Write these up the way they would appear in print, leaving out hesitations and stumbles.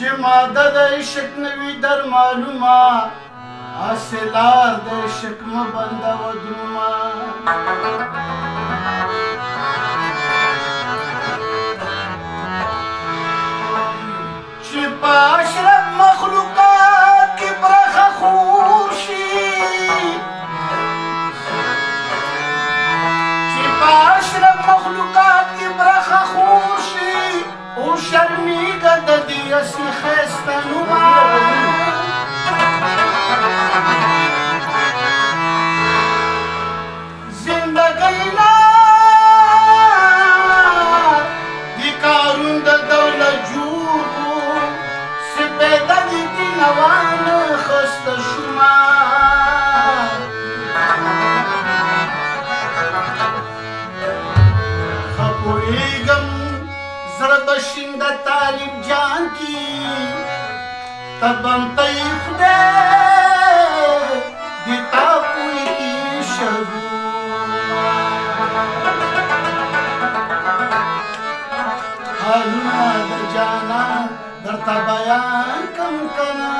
چې ماده د عشق نه وي در معلومه هسې لار د عشق مه بندوه درومه چې په اشرف مخلوقات کې برخه خور شي چې په اشرف مخلوقات کې برخه خور شي او شرمېږه د دې اصلي ښایسته نومه زندګۍ لار د کارون د دولت جوړ کړو سپېده د دې نوانه خسته شومه ښه پوهېږم زړه به شین د طالب جان کی تبم تی خدای د تا پوی کی شګو حالونه د جانان درته بیان کم کنه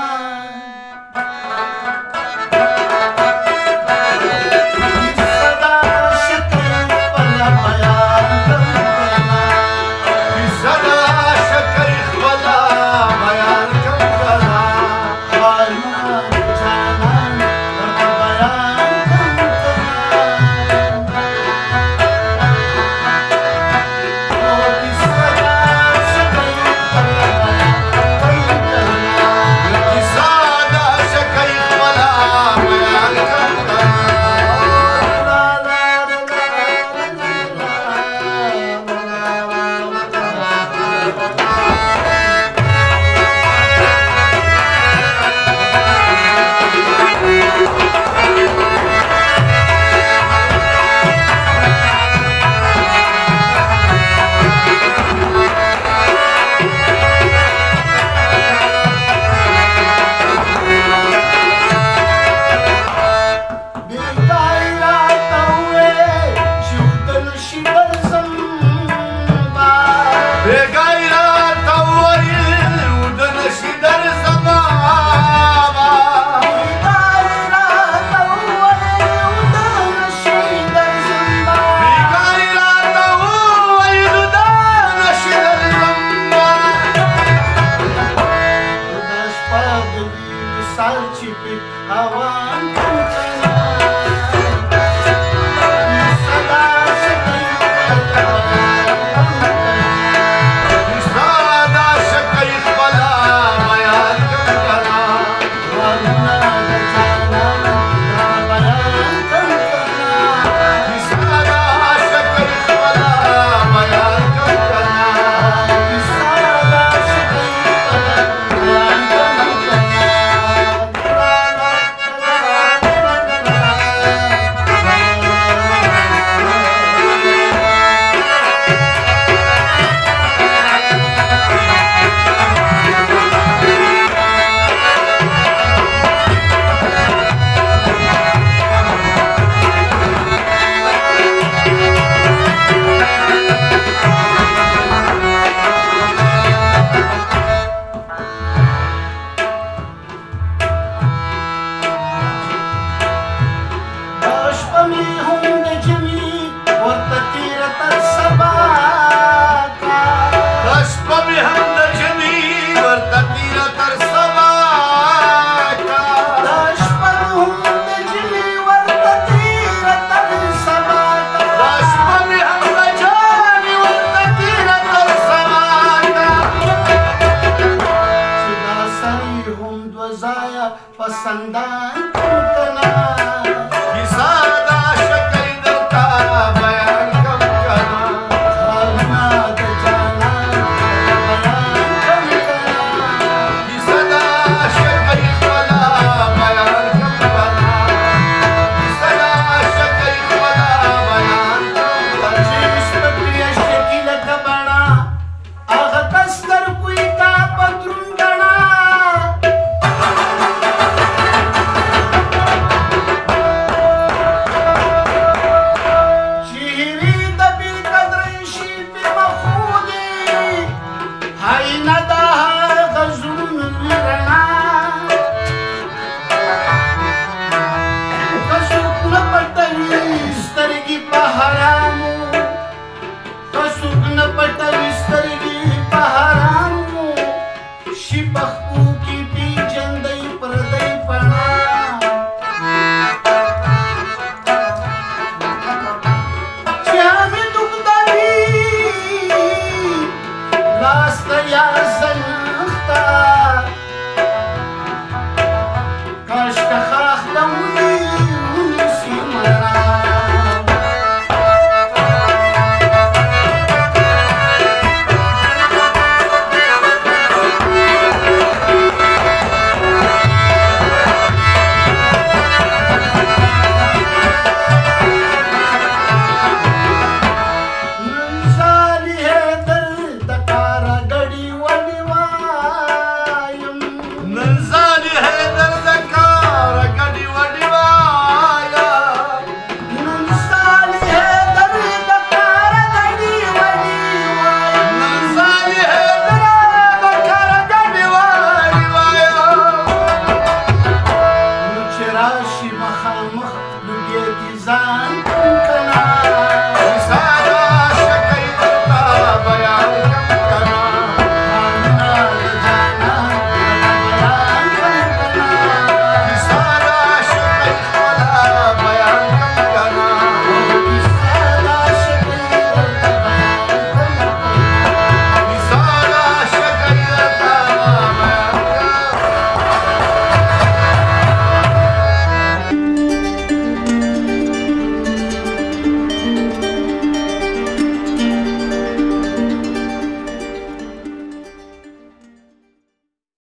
لاس ته یا زنګ